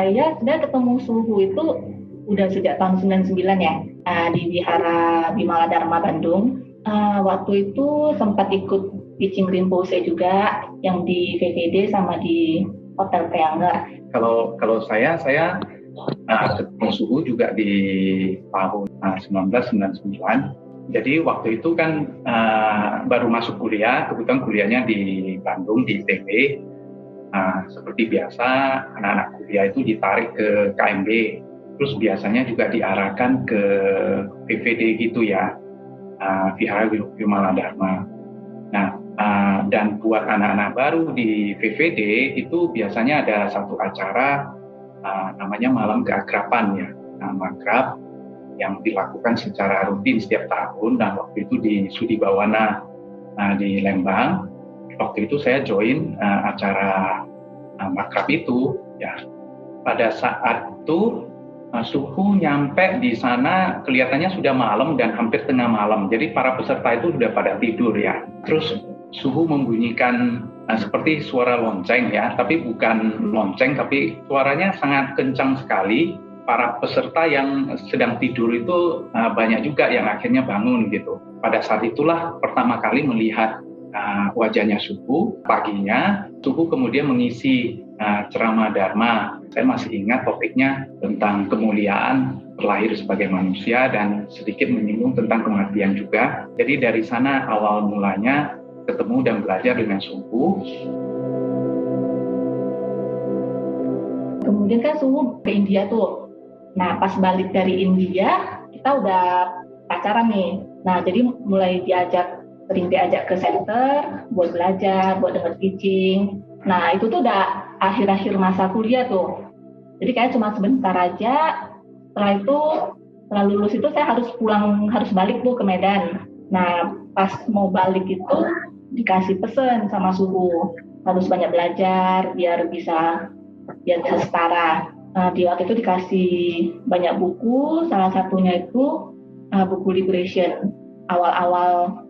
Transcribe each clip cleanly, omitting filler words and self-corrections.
saya sudah ketemu suhu itu udah sejak tahun 99 ya, di Wihara Bimala Dharma Bandung. Waktu itu sempat ikut teaching Rinpoche juga yang di VVD sama di Hotel Preanger. Kalau saya ketemu suhu juga di tahun 1999. Jadi waktu itu kan baru masuk kuliah, kebetulan kuliahnya di Bandung di ITB. Seperti biasa anak-anak kuliah itu ditarik ke KMB, terus biasanya juga diarahkan ke VVD gitu ya, Vihara Bimala Dharma. Nah, dan buat anak-anak baru di VVD itu biasanya ada satu acara namanya Malam Keakraban ya, makrab yang dilakukan secara rutin setiap tahun, dan waktu itu di Sudibawana di Lembang. Waktu itu saya join acara makrab itu ya. Pada saat itu suhu nyampe di sana kelihatannya sudah malam dan hampir tengah malam, jadi para peserta itu sudah pada tidur ya. Terus suhu membunyikan seperti suara lonceng ya, tapi bukan lonceng, tapi suaranya sangat kencang sekali. Para peserta yang sedang tidur itu banyak juga yang akhirnya bangun gitu. Pada saat itulah pertama kali melihat wajahnya suhu. Paginya suhu kemudian mengisi ceramah Dharma. Saya masih ingat topiknya tentang kemuliaan terlahir sebagai manusia dan sedikit menyinggung tentang kematian juga. Jadi dari sana awal mulanya ketemu dan belajar dengan suhu. Kemudian kan suhu ke India tuh. Nah, pas balik dari India, kita udah pacaran nih. Nah, jadi mulai sering diajak ke center buat belajar, buat denger teaching. Nah, itu tuh udah akhir-akhir masa kuliah tuh. Jadi kayak cuma sebentar aja. Setelah itu, setelah lulus itu saya harus balik tuh ke Medan. Nah, pas mau balik itu dikasih pesen sama suhu. Harus banyak belajar biar bisa setara. Di waktu itu dikasih banyak buku, salah satunya itu buku Liberation. Awal-awal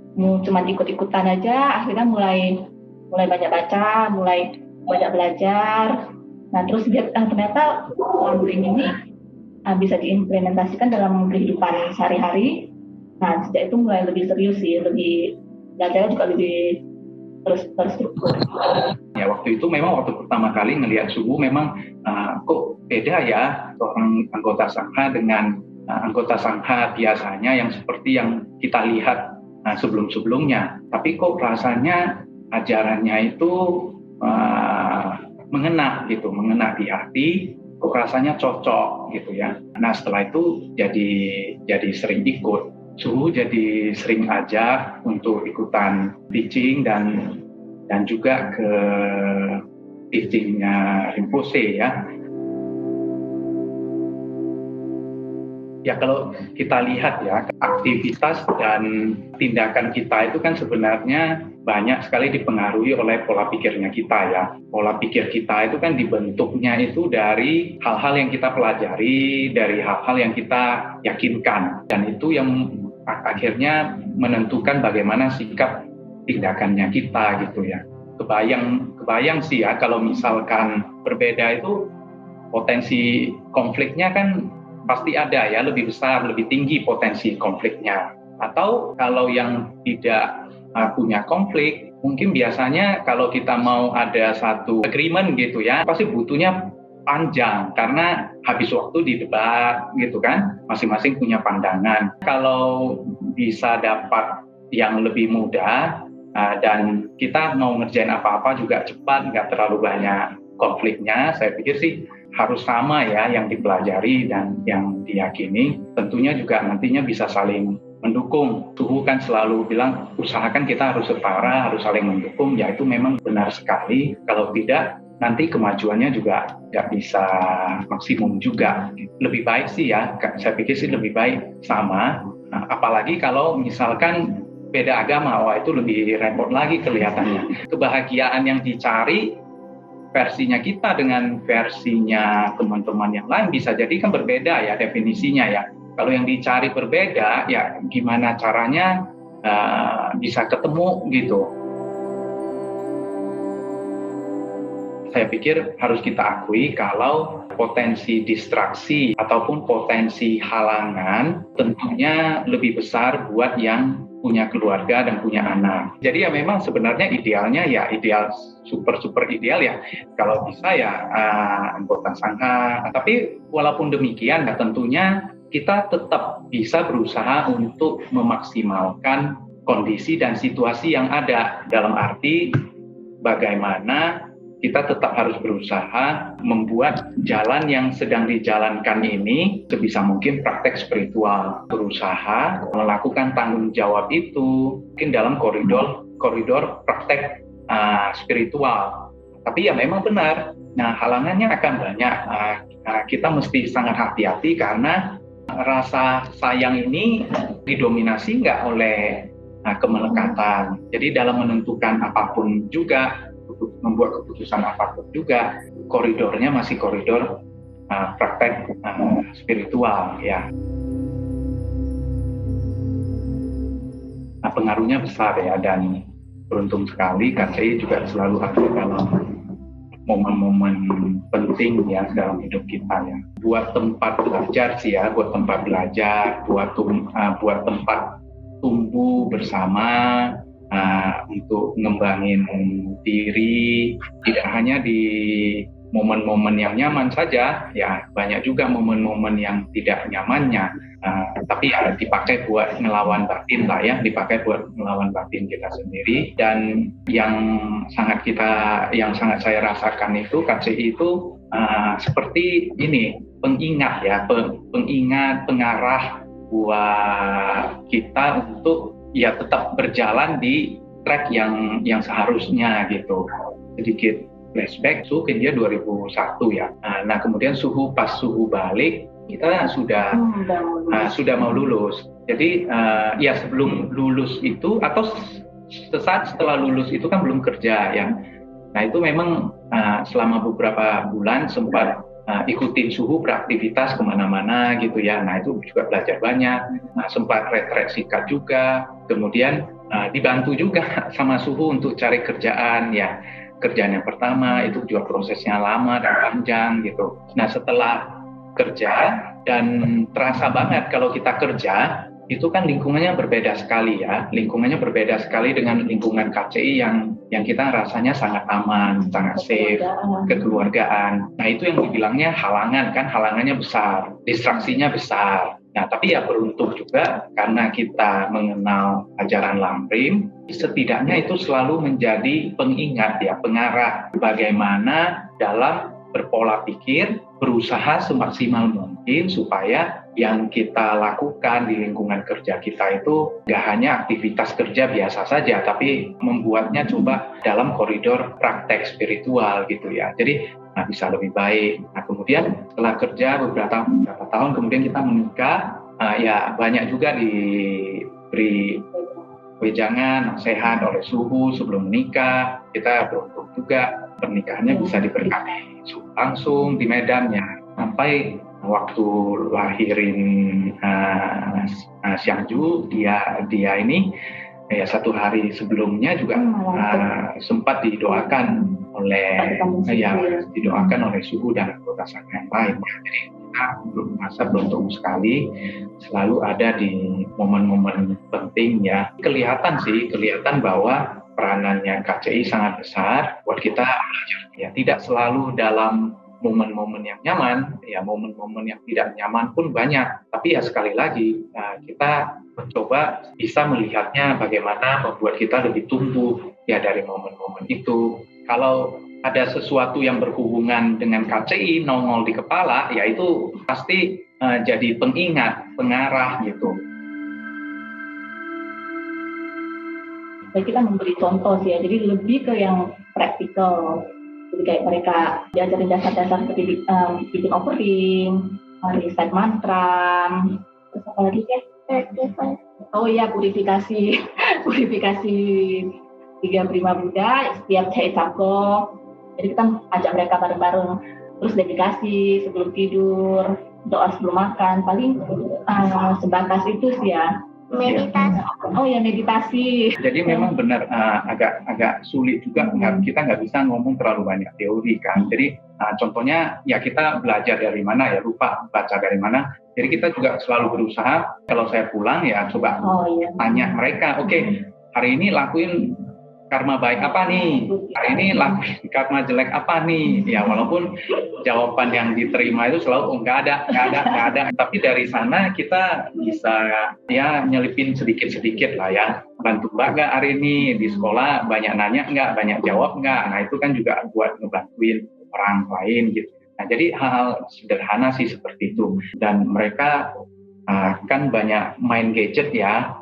cuma ikut-ikutan aja, akhirnya mulai banyak baca, mulai banyak belajar. Nah, terus ternyata Budding ini bisa diimplementasikan dalam kehidupan sehari-hari. Nah, sejak itu mulai lebih serius sih, belajarnya juga lebih terstruktur. Ya, waktu itu memang waktu pertama kali ngelihat suhu memang kok beda ya seorang anggota sangha dengan anggota sangha biasanya yang seperti yang kita lihat sebelum-sebelumnya. Tapi kok rasanya ajarannya itu mengena di hati, kok rasanya cocok gitu ya. Nah, setelah itu jadi sering ikut. Suhu jadi sering ajak untuk ikutan teaching dan juga ke teachingnya Rinpoche ya. Ya, kalau kita lihat ya, aktivitas dan tindakan kita itu kan sebenarnya banyak sekali dipengaruhi oleh pola pikirnya kita ya. Pola pikir kita itu kan dibentuknya itu dari hal-hal yang kita pelajari, dari hal-hal yang kita yakinkan. Dan itu yang akhirnya menentukan bagaimana sikap tindakannya kita gitu ya. Kebayang sih ya, kalau misalkan berbeda itu potensi konfliknya kan pasti ada ya, lebih besar, lebih tinggi potensi konfliknya. Atau kalau yang tidak punya konflik, mungkin biasanya kalau kita mau ada satu agreement gitu ya, pasti butuhnya panjang karena habis waktu di debat gitu kan, masing-masing punya pandangan. Kalau bisa dapat yang lebih mudah dan kita mau ngerjain apa-apa juga cepat, nggak terlalu banyak konfliknya, saya pikir sih harus sama ya yang dipelajari dan yang diyakini. Tentunya juga nantinya bisa saling mendukung. Suhu kan selalu bilang usahakan kita harus setara, harus saling mendukung. Ya itu memang benar sekali. Kalau tidak nanti kemajuannya juga nggak bisa maksimum juga. Lebih baik sih ya, saya pikir sih lebih baik sama. Apalagi kalau misalkan beda agama, wah itu lebih repot lagi kelihatannya. Kebahagiaan yang dicari versinya kita dengan versinya teman-teman yang lain bisa jadi kan berbeda ya definisinya ya. Kalau yang dicari berbeda ya gimana caranya bisa ketemu gitu. saya pikir harus kita akui kalau potensi distraksi ataupun potensi halangan tentunya lebih besar buat yang punya keluarga dan punya anak. Jadi ya memang sebenarnya idealnya ya ideal super ideal ya kalau bisa ya anggota sangha. Tapi walaupun demikian ya tentunya kita tetap bisa berusaha untuk memaksimalkan kondisi dan situasi yang ada, dalam arti bagaimana kita tetap harus berusaha membuat jalan yang sedang dijalankan ini sebisa mungkin praktek spiritual, berusaha melakukan tanggung jawab itu mungkin dalam koridor praktek spiritual. Tapi ya memang benar, nah halangannya akan banyak. Kita mesti sangat hati-hati karena rasa sayang ini didominasi nggak oleh kemelekatan. Jadi dalam menentukan apapun juga, membuat keputusan apapun juga, koridornya masih koridor praktek spiritual ya. Nah, pengaruhnya besar ya, dan beruntung sekali KCI juga selalu ada dalam momen-momen penting ya dalam hidup kita ya. Buat tempat belajar sih ya, buat tempat belajar, buat tempat tumbuh bersama, untuk ngembangin diri, tidak hanya di momen-momen yang nyaman saja, ya banyak juga momen-momen yang tidak nyamannya, tapi ya dipakai buat ngelawan batin lah ya, dipakai buat ngelawan batin kita sendiri. Dan yang sangat saya rasakan itu KCI itu seperti ini, pengingat ya, pengingat, pengarah buat kita untuk ya tetap berjalan di track yang seharusnya gitu. Sedikit flashback, Suhu ke India 2001 ya. Nah kemudian pas suhu balik kita sudah mau lulus. Jadi ya sebelum lulus itu atau sesaat setelah lulus itu kan belum kerja ya. Nah itu memang selama beberapa bulan sempat ikutin Suhu beraktivitas kemana-mana gitu ya. Nah itu juga belajar banyak, sempat retret singkat juga, kemudian dibantu juga sama Suhu untuk cari kerjaan ya. Kerjaan yang pertama itu juga prosesnya lama dan panjang gitu. Nah setelah kerja, dan terasa banget kalau kita kerja itu kan lingkungannya berbeda sekali ya. Lingkungannya berbeda sekali dengan lingkungan KCI yang kita rasanya sangat aman, sangat safe, kekeluargaan. Nah itu yang dibilangnya halangan kan, halangannya besar, distraksinya besar. Nah tapi ya beruntung juga karena kita mengenal ajaran Lamrim, setidaknya itu selalu menjadi pengingat ya, pengarah bagaimana dalam berpola pikir, berusaha semaksimal mungkin supaya yang kita lakukan di lingkungan kerja kita itu gak hanya aktivitas kerja biasa saja, tapi membuatnya coba dalam koridor praktek spiritual gitu ya. Jadi bisa lebih baik. Nah kemudian setelah kerja beberapa tahun kemudian kita menikah, ya banyak juga diberi wejangan, nasihat oleh Suhu sebelum menikah. Kita beruntung juga pernikahannya bisa diberkati langsung di Medan ya. Sampai waktu lahirin Xiangju, dia ini ya satu hari sebelumnya juga sempat didoakan oleh Suhu dan anggota sangha yang lain. Jadi kita merasa beruntung sekali selalu ada di momen-momen penting ya. Kelihatan bahwa peranannya KCI sangat besar buat kita belajar ya. Tidak selalu dalam momen-momen yang nyaman, ya momen-momen yang tidak nyaman pun banyak. Tapi ya sekali lagi kita mencoba bisa melihatnya bagaimana membuat kita lebih tumbuh ya dari momen-momen itu. Kalau ada sesuatu yang berhubungan dengan KCI nongol di kepala, ya itu pasti jadi pengingat, pengarah gitu. Jadi kita memberi contoh sih ya, jadi lebih ke yang praktikal. Jadi kayak mereka diajarin dasar-dasar seperti bikin offering, recite mantra, terus apa lagi ya? Oh iya, purifikasi 3 Prima Buddha setiap Chai Sabgo. Jadi kita ajak mereka bareng-bareng, terus dedikasi sebelum tidur, doa sebelum makan, paling sebatas itu sih ya. Meditasi. Oh ya, meditasi. Jadi memang benar agak sulit juga, kita nggak bisa ngomong terlalu banyak teori kan. Jadi contohnya ya kita belajar dari mana ya, lupa baca dari mana. Jadi kita juga selalu berusaha, kalau saya pulang ya coba tanya mereka, oke, hari ini lakuin karma baik apa nih? Hari ini lakuin karma jelek apa nih? Ya walaupun jawaban yang diterima itu selalu nggak ada. Tapi dari sana kita bisa ya nyelipin sedikit lah ya. Bantu Mbak nggak hari ini di sekolah, banyak nanya nggak, banyak jawab nggak? Nah itu kan juga buat ngebantuin orang lain gitu. Nah jadi hal-hal sederhana sih seperti itu. Dan mereka kan banyak main gadget ya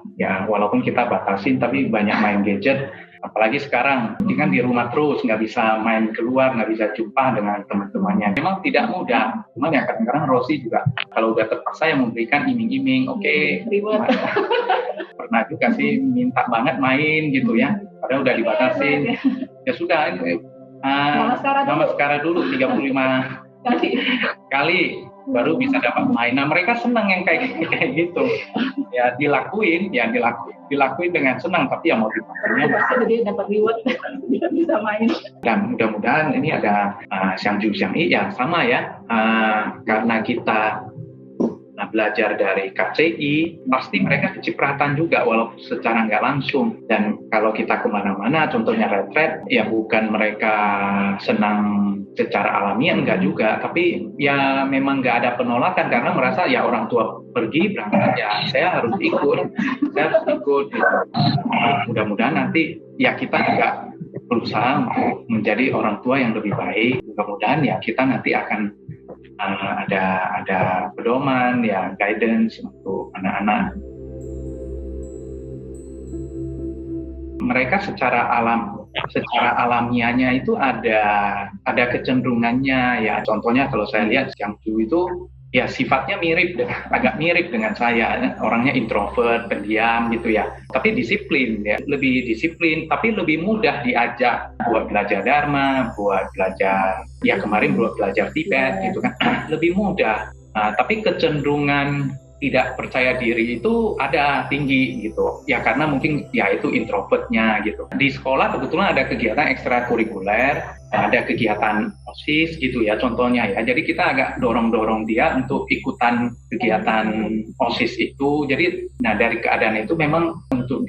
walaupun kita batasin tapi banyak main gadget. Apalagi sekarang, ini kan di rumah terus, nggak bisa main keluar, nggak bisa jumpa dengan teman-temannya. Memang tidak mudah, cuman ya kadang-kadang Rosi juga kalau udah terpaksa yang memberikan iming-iming, oke, pernah juga sih minta banget main gitu ya, padahal udah dibatasin. Ya sudah, nama sekarang dulu 35 kali baru bisa dapat main. Nah mereka senang yang kayak gitu. Ya dilakuin dengan senang, tapi ya mau dipakai pasti dia dapat reward bisa main. Dan mudah-mudahan ini ada Xiangju Xiangyi ya sama ya, karena kita belajar dari KCI, pasti mereka kecipratan juga walaupun secara nggak langsung. Dan kalau kita kemana-mana, contohnya retret, ya bukan mereka senang secara alamiah, enggak juga, tapi ya memang nggak ada penolakan karena merasa ya orang tua pergi berangkat ya saya harus ikut gitu. Mudah-mudahan nanti ya kita juga berusaha untuk menjadi orang tua yang lebih baik. Mudah-mudahan ya kita nanti akan ada pedoman ya, guidance untuk anak-anak. Mereka secara alamiahnya itu ada kecenderungannya ya. Contohnya kalau saya lihat Xiangju itu ya sifatnya agak mirip dengan saya, orangnya introvert, pendiam gitu ya. Tapi disiplin ya, lebih disiplin, tapi lebih mudah diajak buat belajar Dharma, buat belajar ya kemarin buat belajar Tibet gitu kan, lebih mudah. Tapi kecenderungan tidak percaya diri itu ada tinggi gitu ya, karena mungkin ya itu introvertnya gitu. Di sekolah kebetulan ada kegiatan ekstrakurikuler, ada kegiatan OSIS gitu ya contohnya ya, jadi kita agak dorong dia untuk ikutan kegiatan OSIS itu. Jadi dari keadaan itu memang untuk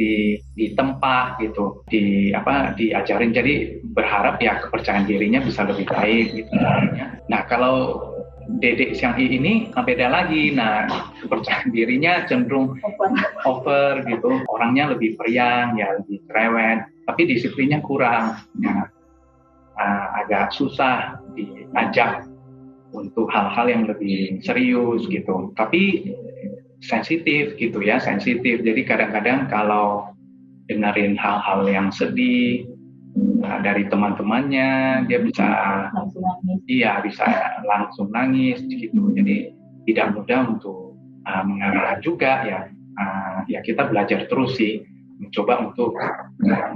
ditempa gitu, diajarin, jadi berharap ya kepercayaan dirinya bisa lebih baik gitu. Nah kalau Dedek Xiangyi ini beda lagi. Nah, kepercayaan dirinya cenderung over gitu. Orangnya lebih periang, ya lebih cerewet, tapi disiplinnya kurang. Ya, agak susah diajak untuk hal-hal yang lebih serius gitu. Tapi sensitif gitu ya, sensitif. Jadi kadang-kadang kalau dengerin hal-hal yang sedih dari teman-temannya, dia bisa langsung nangis gitu. Jadi tidak mudah untuk mengarah juga ya. Ya kita belajar terus sih, mencoba untuk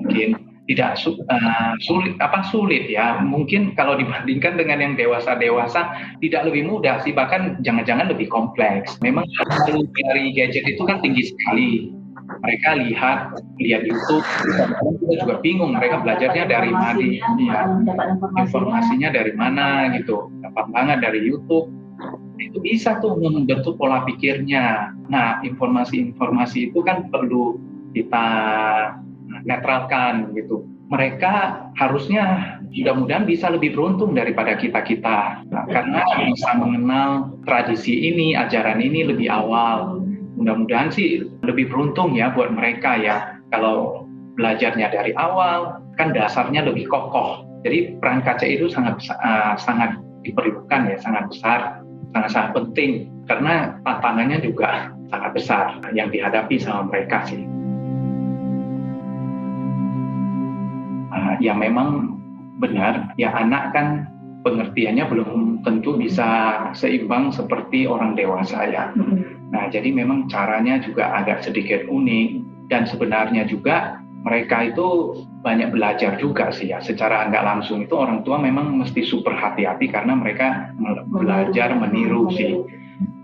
mungkin tidak sulit ya. Mungkin kalau dibandingkan dengan yang dewasa tidak lebih mudah sih, bahkan jangan-jangan lebih kompleks. Memang dari gadget itu kan tinggi sekali. Mereka lihat YouTube, kita juga bingung mereka belajarnya dari mana, informasinya dari mana gitu. Gampang banget dari YouTube. Itu bisa tuh membentuk pola pikirnya. Nah, informasi itu kan perlu kita netralkan gitu. Mereka harusnya mudah-mudahan bisa lebih beruntung daripada kita karena bisa mengenal tradisi ini, ajaran ini lebih awal. Mudah-mudahan sih lebih beruntung ya buat mereka ya, kalau belajarnya dari awal kan dasarnya lebih kokoh. Jadi peran KCI itu sangat diperlukan ya, sangat besar, sangat penting karena tantangannya juga sangat besar yang dihadapi sama mereka sih. Ya memang benar ya, anak kan pengertiannya belum tentu bisa seimbang seperti orang dewasa ya. Nah, jadi memang caranya juga agak sedikit unik, dan sebenarnya juga mereka itu banyak belajar juga sih ya. Secara nggak langsung itu orang tua memang mesti super hati-hati karena mereka belajar meniru sih.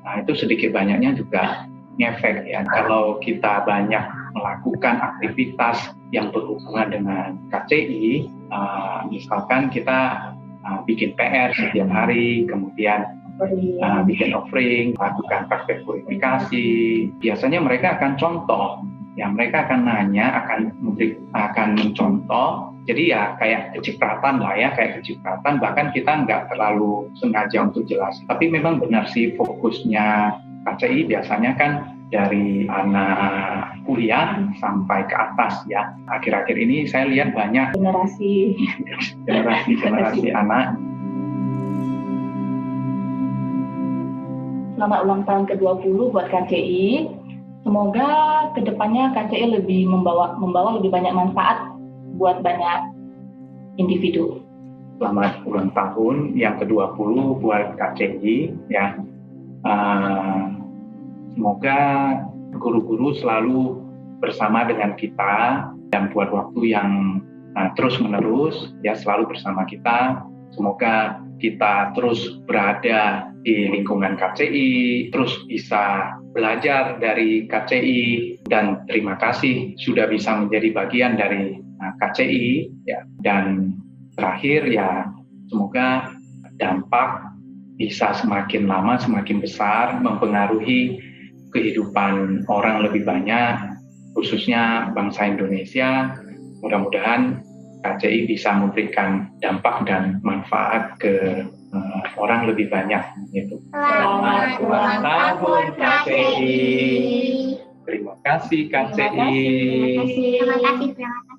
Nah, itu sedikit banyaknya juga ngefek ya kalau kita banyak melakukan aktivitas yang berhubungan dengan KCI, misalkan kita bikin PR setiap hari, kemudian bikin offering, lakukan praktek purifikasi, biasanya mereka akan contoh, ya mereka akan nanya, akan mencontoh. Jadi ya kayak kecipratan lah ya, bahkan kita nggak terlalu sengaja untuk jelasin. Tapi memang benar sih fokusnya KCI biasanya kan dari anak kuliah sampai ke atas ya. Akhir-akhir ini saya lihat banyak generasi anak. Selamat ulang tahun ke-20 buat KCI. Semoga kedepannya KCI lebih membawa lebih banyak manfaat buat banyak individu. Selamat ulang tahun yang ke-20 buat KCI ya. Semoga guru-guru selalu bersama dengan kita dan buat waktu yang terus-menerus ya, selalu bersama kita. Semoga kita terus berada di lingkungan KCI, terus bisa belajar dari KCI, dan terima kasih sudah bisa menjadi bagian dari KCI ya. Dan terakhir ya, semoga dampak bisa semakin lama semakin besar, mempengaruhi kehidupan orang lebih banyak, khususnya bangsa Indonesia. Mudah-mudahan KCI bisa memberikan dampak dan manfaat ke orang lebih banyak gitu. Selamat ulang tahun KCI. Terima kasih KCI. Terima kasih.